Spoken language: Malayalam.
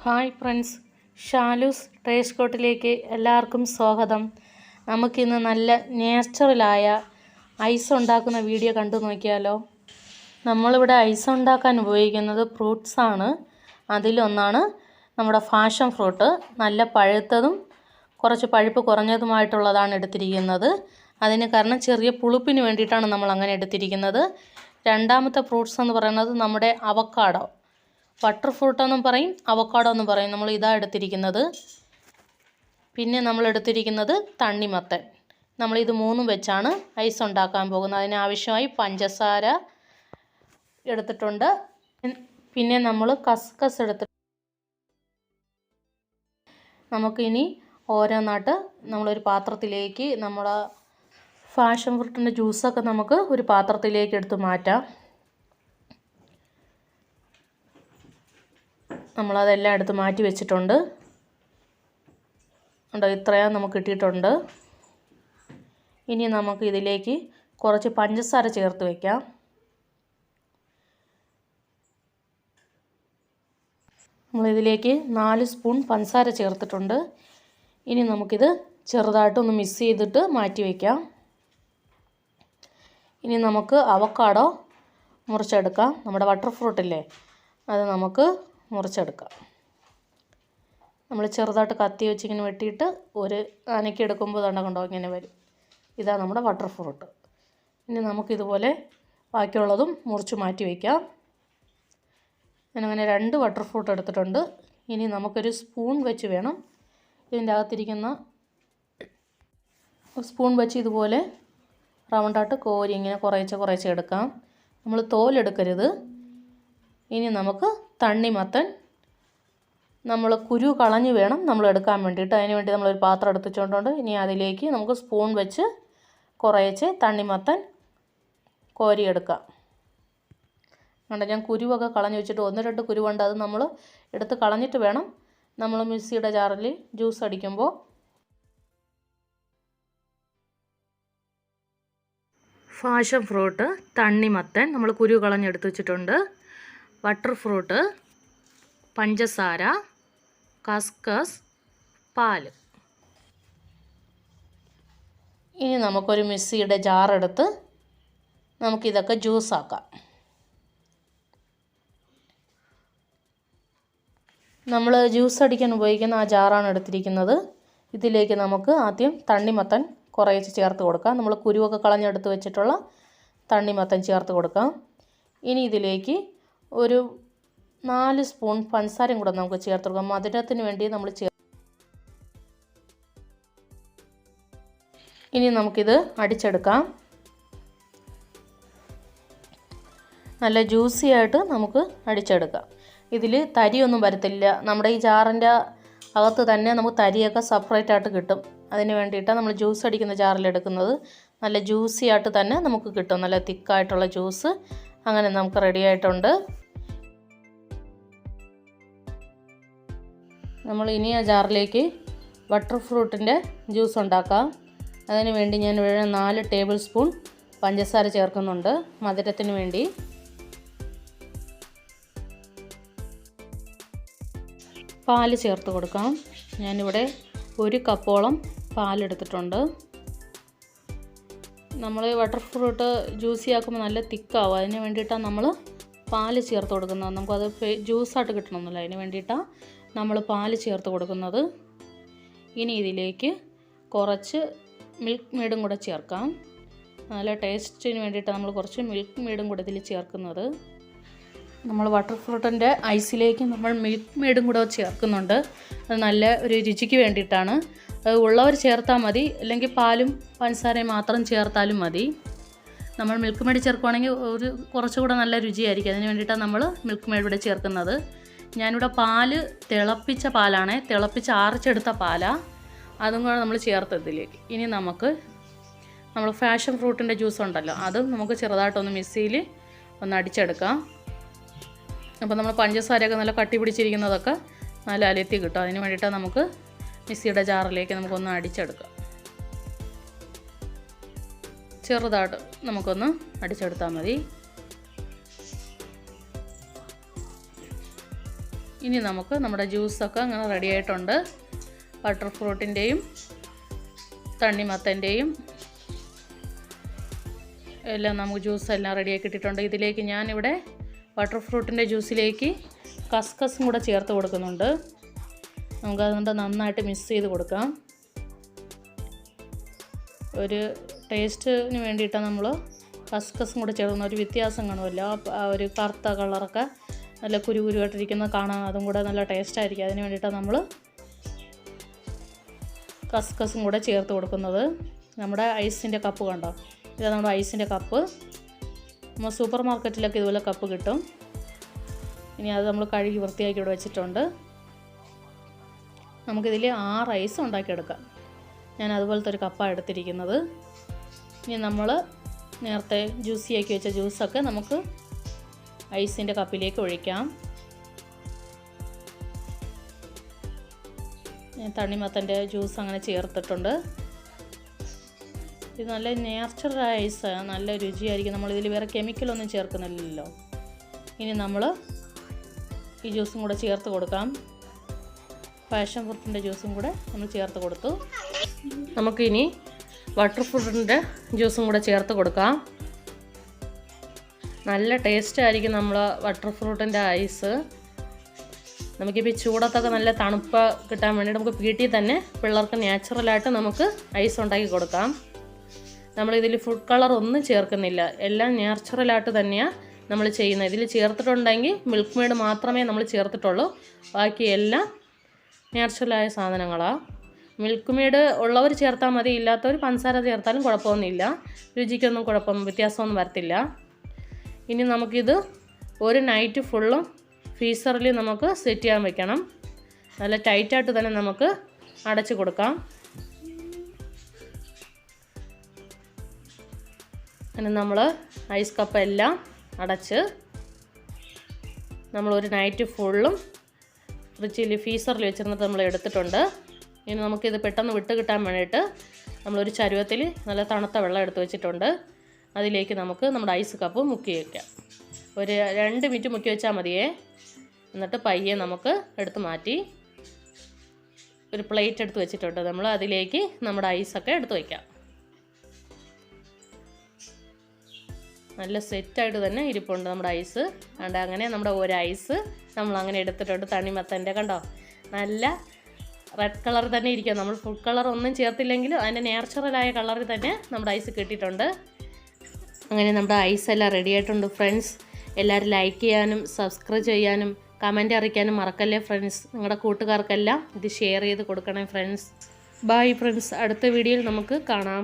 ഹായ് ഫ്രണ്ട്സ്, ഷാലൂസ് ടേസ്റ്റ് കോട്ടിലേക്ക് എല്ലാവർക്കും സ്വാഗതം. നമുക്കിന്ന് നല്ല നാച്ചുറലായ ഐസ് ഉണ്ടാക്കുന്ന വീഡിയോ കണ്ടു നോക്കിയാലോ. നമ്മളിവിടെ ഐസ് ഉണ്ടാക്കാൻ ഉപയോഗിക്കുന്നത് ഫ്രൂട്ട്സാണ്. അതിലൊന്നാണ് നമ്മുടെ ഫാഷൻ ഫ്രൂട്ട്. നല്ല പഴുത്തതും കുറച്ച് പഴുപ്പ് കുറഞ്ഞതുമായിട്ടുള്ളതാണ് എടുത്തിരിക്കുന്നത്. അതിന് കാരണം ചെറിയ പുളിപ്പിന് വേണ്ടിയിട്ടാണ് നമ്മൾ അങ്ങനെ എടുത്തിരിക്കുന്നത്. രണ്ടാമത്തെ ഫ്രൂട്ട്സ് എന്ന് പറയുന്നത് നമ്മുടെ അവക്കാഡോ. ബട്ടർ ഫ്രൂട്ട് എന്നും പറയും, അവക്കാഡോ എന്നും പറയും. നമ്മൾ ഇതാ എടുത്തിരിക്കുന്നത്. പിന്നെ നമ്മൾ എടുത്തിരിക്കുന്നത് തണ്ണിമത്തൻ. നമ്മളിത് മൂന്നും വെച്ചാണ് ഐസ് ഉണ്ടാക്കാൻ പോകുന്നത്. അതിനാവശ്യമായി പഞ്ചസാര എടുത്തിട്ടുണ്ട്. പിന്നെ നമ്മൾ കസ്കസ് എടുത്തിട്ടുണ്ട്. നമുക്കിനി ഓരോന്നായിട്ട് നമ്മളൊരു പാത്രത്തിലേക്ക് നമ്മുടെ ഫാഷൻ ഫ്രൂട്ടിൻ്റെ ജ്യൂസൊക്കെ നമുക്ക് ഒരു പാത്രത്തിലേക്ക് എടുത്ത് മാറ്റാം. നമ്മളതെല്ലാം എടുത്ത് മാറ്റി വെച്ചിട്ടുണ്ട്. ഉണ്ടോ, ഇത്രയും നമുക്ക് കിട്ടിയിട്ടുണ്ട്. ഇനി നമുക്ക് ഇതിലേക്ക് കുറച്ച് പഞ്ചസാര ചേർത്ത് വയ്ക്കാം. നമ്മളിതിലേക്ക് 4 സ്പൂൺ പഞ്ചസാര ചേർത്തിട്ടുണ്ട്. ഇനി നമുക്കിത് ചെറുതായിട്ടൊന്ന് മിക്സ് ചെയ്തിട്ട് മാറ്റി വയ്ക്കാം. ഇനി നമുക്ക് അവക്കാഡോ മുറിച്ചെടുക്കാം. നമ്മുടെ ബട്ടർ ഫ്രൂട്ടില്ലേ, അത് നമുക്ക് മുറിച്ചെടുക്കാം. നമ്മൾ ചെറുതായിട്ട് കത്തി വെച്ച് ഇങ്ങനെ വെട്ടിയിട്ട് ഒരു അനക്കി എടുക്കുമ്പോൾ തന്നെ കണ്ടോ ഇങ്ങനെ വരും. ഇതാണ് നമ്മുടെ ബട്ടർ ഫ്രൂട്ട്. ഇനി നമുക്കിതുപോലെ ബാക്കിയുള്ളതും മുറിച്ച് മാറ്റി വയ്ക്കാം. ഞാനങ്ങനെ 2 ബട്ടർ ഫ്രൂട്ട് എടുത്തിട്ടുണ്ട്. ഇനി നമുക്കൊരു സ്പൂൺ വെച്ച് വേണം ഇതിൻ്റെ അകത്തിരിക്കുന്ന സ്പൂൺ വെച്ച് ഇതുപോലെ റൗണ്ടായിട്ട് കോരി ഇങ്ങനെ കുറേശ്ശെ എടുക്കാം. നമ്മൾ തോലെടുക്കരുത്. ഇനി നമുക്ക് തണ്ണിമത്തൻ നമ്മൾ കുരു കളഞ്ഞ് വേണം നമ്മൾ എടുക്കാൻ വേണ്ടിയിട്ട്. അതിന് വേണ്ടി നമ്മളൊരു പാത്രം എടുത്തുകൊണ്ടുണ്ട്. ഇനി അതിലേക്ക് നമുക്ക് സ്പൂൺ വെച്ച് കുറേശ്ശെ തണ്ണിമത്തൻ കോരിയെടുക്കാം. കണ്ടോ, ഞാൻ കുരുവൊക്കെ കളഞ്ഞ് വെച്ചിട്ട് 1-2 കുരുവുണ്ട്. അത് നമ്മൾ എടുത്ത് കളഞ്ഞിട്ട് വേണം നമ്മൾ മിക്സിയുടെ ജാറിൽ ജ്യൂസ് അടിക്കുമ്പോൾ. ഫാഷൻ ഫ്രൂട്ട്, തണ്ണിമത്തൻ നമ്മൾ കുരു കളഞ്ഞെടുത്ത് വെച്ചിട്ടുണ്ട്. ബട്ടർ ഫ്രൂട്ട്, പഞ്ചസാര, കസ്കസ്, പാല്. ഇനി നമുക്കൊരു മിക്സിയുടെ ജാറെടുത്ത് നമുക്കിതൊക്കെ ജ്യൂസാക്കാം. നമ്മൾ ജ്യൂസ് അടിക്കാൻ ഉപയോഗിക്കുന്ന ആ ജാറാണ് എടുത്തിരിക്കുന്നത്. ഇതിലേക്ക് നമുക്ക് ആദ്യം തണ്ണിമത്തൻ കുറേശ്ശെ ചേർത്ത് കൊടുക്കാം. നമ്മൾ കുരുവൊക്കെ കളഞ്ഞെടുത്ത് വെച്ചിട്ടുള്ള തണ്ണിമത്തൻ ചേർത്ത് കൊടുക്കാം. ഇനി ഇതിലേക്ക് ഒരു 4 സ്പൂൺ പഞ്ചസാരയും കൂടെ നമുക്ക് ചേർത്ത് കൊടുക്കാം. മധുരത്തിന് വേണ്ടി നമ്മൾ ഇനി നമുക്കിത് അടിച്ചെടുക്കാം. നല്ല ജ്യൂസി ആയിട്ട് നമുക്ക് അടിച്ചെടുക്കാം. ഇതിൽ തരിയൊന്നും വരത്തില്ല. നമ്മുടെ ഈ ജാറിൻ്റെ അകത്ത് തന്നെ നമുക്ക് തരിയൊക്കെ സെപ്പറേറ്റ് ആയിട്ട് കിട്ടും. അതിന് വേണ്ടിയിട്ടാണ് നമ്മൾ ജ്യൂസ് അടിക്കുന്ന ജാറിലെടുക്കുന്നത്. നല്ല ജ്യൂസി ആയിട്ട് തന്നെ നമുക്ക് കിട്ടും. നല്ല തിക്കായിട്ടുള്ള ജ്യൂസ് അങ്ങനെ നമുക്ക് റെഡി ആയിട്ടുണ്ട്. നമ്മൾ ഇനി ആ ജാറിലേക്ക് ബട്ടർ ഫ്രൂട്ടിൻ്റെ ജ്യൂസ് ഉണ്ടാക്കാം. അതിന് വേണ്ടി ഞാൻ ഇവിടെ 4 ടേബിൾ സ്പൂൺ പഞ്ചസാര ചേർക്കുന്നുണ്ട് മധുരത്തിന് വേണ്ടി. പാല് ചേർത്ത് കൊടുക്കാം. ഞാനിവിടെ 1 കപ്പോളം പാലെടുത്തിട്ടുണ്ട്. നമ്മൾ ബട്ടർ ഫ്രൂട്ട് ജ്യൂസി ആക്കുമ്പോൾ നല്ല തിക്കാവും. അതിന് വേണ്ടിയിട്ടാണ് നമ്മൾ പാല് ചേർത്ത് കൊടുക്കുന്നത്. നമുക്കത് ജ്യൂസായിട്ട് കിട്ടണമെന്നില്ല. അതിന് വേണ്ടിയിട്ടാണ് നമ്മൾ പാല് ചേർത്ത് കൊടുക്കുന്നത്. ഇനി ഇതിലേക്ക് കുറച്ച് മിൽക്ക് മെയ്ഡും കൂടെ ചേർക്കാം. നല്ല ടേസ്റ്റിന് വേണ്ടിയിട്ട് നമ്മൾ കുറച്ച് മിൽക്ക് മെയ്ഡും കൂടെ ഇതിൽ ചേർക്കുന്നത്. നമ്മൾ ബട്ടർ ഫ്രൂട്ടിൻ്റെ ഐസിലേക്ക് നമ്മൾ മിൽക്ക് മെയ്ഡും കൂടെ ചേർക്കുന്നുണ്ട്. അത് നല്ല ഒരു രുചിക്ക് വേണ്ടിയിട്ടാണ്. അത് ഉള്ളവർ ചേർത്താൽ മതി, അല്ലെങ്കിൽ പാലും പഞ്ചസാരയും മാത്രം ചേർത്താലും മതി. നമ്മൾ മിൽക്ക് മെയ്ഡ് ചേർക്കുകയാണെങ്കിൽ കുറച്ചുകൂടെ നല്ല രുചിയായിരിക്കും. അതിന് വേണ്ടിയിട്ടാണ് നമ്മൾ മിൽക്ക് മെയ്ഡ് ഇവിടെ ചേർക്കുന്നത്. ഞാനിവിടെ പാല് തിളപ്പിച്ച പാലാണ്, തിളപ്പിച്ച് ആറിച്ചെടുത്ത പാലാണ്. അതും കൂടെ നമ്മൾ ചേർത്തതിലേക്ക് ഇനി നമുക്ക് നമ്മൾ ഫാഷൻ ഫ്രൂട്ടിൻ്റെ ജ്യൂസ് ഉണ്ടല്ലോ, അത് നമുക്ക് ചെറുതായിട്ടൊന്ന് മിക്സിയിൽ ഒന്ന് അടിച്ചെടുക്കാം. അപ്പോൾ നമ്മൾ പഞ്ചസാരയൊക്കെ നല്ല കട്ടി പിടിച്ചിരിക്കുന്നതൊക്കെ നല്ല അലത്തി കിട്ടും. അതിന് വേണ്ടിയിട്ടാണ് നമുക്ക് മിക്സിയുടെ ജാറിലേക്ക് നമുക്കൊന്ന് അടിച്ചെടുക്കാം. ചെറുതായിട്ട് നമുക്കൊന്ന് അടിച്ചെടുത്താൽ മതി. ഇനി നമുക്ക് നമ്മുടെ ജ്യൂസൊക്കെ അങ്ങനെ റെഡി ആയിട്ടുണ്ട്. ബട്ടർ ഫ്രൂട്ടിൻ്റെയും തണ്ണിമത്തൻ്റെയും എല്ലാം നമുക്ക് ജ്യൂസ് എല്ലാം റെഡിയാക്കി ഇട്ടിട്ടുണ്ട്. ഇതിലേക്ക് ഞാനിവിടെ ബട്ടർ ഫ്രൂട്ടിൻ്റെ ജ്യൂസിലേക്ക് കസ്കസും കൂടെ ചേർത്ത് കൊടുക്കുന്നുണ്ട്. നമുക്കതുകൊണ്ട് നന്നായിട്ട് മിക്സ് ചെയ്ത് കൊടുക്കാം. ഒരു ടേസ്റ്റിന് വേണ്ടിയിട്ടാണ് നമ്മൾ കസ്കസും കൂടെ ചേർക്കുന്ന. ഒരു വ്യത്യാസം കാണുമല്ലോ, ആ ഒരു കറുത്ത കളറൊക്കെ നല്ല കുരുകുരുവായിട്ടിരിക്കുന്നത് കാണാൻ അതും കൂടെ നല്ല ടേസ്റ്റായിരിക്കും. അതിന് വേണ്ടിയിട്ടാണ് നമ്മൾ കസ്കസും കൂടെ ചേർത്ത് കൊടുക്കുന്നത്. നമ്മുടെ ഐസിൻ്റെ കപ്പ് കണ്ടോ, ഇതാണ് നമ്മുടെ ഐസിൻ്റെ കപ്പ്. നമ്മൾ സൂപ്പർ മാർക്കറ്റിലൊക്കെ ഇതുപോലെ കപ്പ് കിട്ടും. ഇനി അത് നമ്മൾ കഴുകി വൃത്തിയാക്കി ഇവിടെ വെച്ചിട്ടുണ്ട്. നമുക്കിതിൽ 6 ഐസ് ഉണ്ടാക്കിയെടുക്കാം. ഞാൻ അതുപോലത്തെ ഒരു കപ്പാണ് എടുത്തിരിക്കുന്നത്. ഇനി നമ്മൾ നേരത്തെ ജ്യൂസിയാക്കി വെച്ച ജ്യൂസൊക്കെ നമുക്ക് ഐസിൻ്റെ കപ്പിലേക്ക് ഒഴിക്കാം. തണ്ണിമത്തൻ്റെ ജ്യൂസ് അങ്ങനെ ചേർത്തിട്ടുണ്ട്. ഇത് നല്ല നാച്ചുറൽ ഐസാണ്, നല്ല രുചിയായിരിക്കും. നമ്മളിതിൽ വേറെ കെമിക്കലൊന്നും ചേർക്കുന്നില്ലല്ലോ. ഇനി നമ്മൾ ഈ ജ്യൂസും കൂടെ ചേർത്ത് കൊടുക്കാം. പാഷൻ ഫ്രൂട്ടിൻ്റെ ജ്യൂസും കൂടെ നമ്മൾ ചേർത്ത് കൊടുത്തു. നമുക്കിനി ബട്ടർ ഫ്രൂട്ടിൻ്റെ ജ്യൂസും കൂടെ ചേർത്ത് കൊടുക്കാം. നല്ല ടേസ്റ്റ് ആയിരിക്കും നമ്മൾ ബട്ടർ ഫ്രൂട്ടിൻ്റെ ഐസ്. നമുക്കിപ്പോൾ ഈ ചൂടത്തൊക്കെ നല്ല തണുപ്പ് കിട്ടാൻ വേണ്ടിയിട്ട് നമുക്ക് വീട്ടിൽ തന്നെ പിള്ളേർക്ക് നാച്ചുറലായിട്ട് നമുക്ക് ഐസ് ഉണ്ടാക്കി കൊടുക്കാം. നമ്മളിതിൽ ഫുഡ് കളർ ഒന്നും ചേർക്കുന്നില്ല, എല്ലാം നാച്ചുറലായിട്ട് തന്നെയാണ് നമ്മൾ ചെയ്യുന്നത്. ഇതിൽ ചേർത്തിട്ടുണ്ടെങ്കിൽ മിൽക്ക് മെയ്ഡ് മാത്രമേ നമ്മൾ ചേർത്തിട്ടുള്ളൂ, ബാക്കി എല്ലാം നാച്ചുറലായ സാധനങ്ങളാണ്. മിൽക്ക് മെയ്ഡ് ഉള്ളവർ ചേർത്താൽ മതി, ഇല്ലാത്തവർ പഞ്ചസാര ചേർത്താലും കുഴപ്പമൊന്നുമില്ല, രുചിക്കൊന്നും വ്യത്യാസമൊന്നും വരത്തില്ല. ഇനി നമുക്കിത് ഒരു നൈറ്റ് ഫുള്ളും ഫ്രീസറിൽ നമുക്ക് സെറ്റ് ചെയ്യാൻ വെക്കണം. നല്ല ടൈറ്റായിട്ട് തന്നെ നമുക്ക് അടച്ചു കൊടുക്കാം. അങ്ങനെ നമ്മൾ ഐസ് കപ്പ് എല്ലാം അടച്ച് നമ്മളൊരു നൈറ്റ് ഫുള്ളും ഫ്രീസറിൽ വെച്ചിരുന്നിട്ട് നമ്മൾ എടുത്തിട്ടുണ്ട്. ഇനി നമുക്കിത് പെട്ടെന്ന് വിട്ട് കിട്ടാൻ വേണ്ടിയിട്ട് നമ്മളൊരു ചരുവത്തിൽ നല്ല തണുത്ത വെള്ളം എടുത്ത് വെച്ചിട്ടുണ്ട്. അതിലേക്ക് നമുക്ക് നമ്മുടെ ഐസ് കപ്പ് മുക്കി വയ്ക്കാം. ഒരു 2 മിനിറ്റ് മുക്കി വെച്ചാൽ മതിയേ. എന്നിട്ട് പയ്യെ നമുക്ക് എടുത്ത് മാറ്റി ഒരു പ്ലേറ്റ് എടുത്ത് വെച്ചിട്ടുണ്ട്. നമ്മൾ അതിലേക്ക് നമ്മുടെ ഐസൊക്കെ എടുത്ത് വയ്ക്കാം. നല്ല സെറ്റായിട്ട് തന്നെ ഇരിപ്പുണ്ട് നമ്മുടെ ഐസ്. അതുകൊണ്ട് അങ്ങനെ നമ്മുടെ ഒരു ഐസ് നമ്മളങ്ങനെ എടുത്തിട്ടുണ്ട്. തണ്ണിമത്തൻ്റെ കണ്ടോ, നല്ല റെഡ് കളർ തന്നെ ഇരിക്കുക. നമ്മൾ ഫുഡ് കളർ ഒന്നും ചേർത്തില്ലെങ്കിലും അതിൻ്റെ നാച്ചുറലായ കളറിൽ തന്നെ നമ്മുടെ ഐസ് കിട്ടിയിട്ടുണ്ട്. അങ്ങനെ നമ്മുടെ ഐസ് എല്ലാം റെഡി ആയിട്ടുണ്ട് ഫ്രണ്ട്സ്. എല്ലാവരും ലൈക്ക് ചെയ്യാനും സബ്സ്ക്രൈബ് ചെയ്യാനും കമൻറ്റ് അറിയിക്കാനും മറക്കല്ലേ ഫ്രണ്ട്സ്. നിങ്ങളുടെ കൂട്ടുകാർക്കെല്ലാം ഇത് ഷെയർ ചെയ്ത് കൊടുക്കണേ ഫ്രണ്ട്സ്. ബൈ ഫ്രണ്ട്സ്, അടുത്ത വീഡിയോയിൽ നമുക്ക് കാണാം.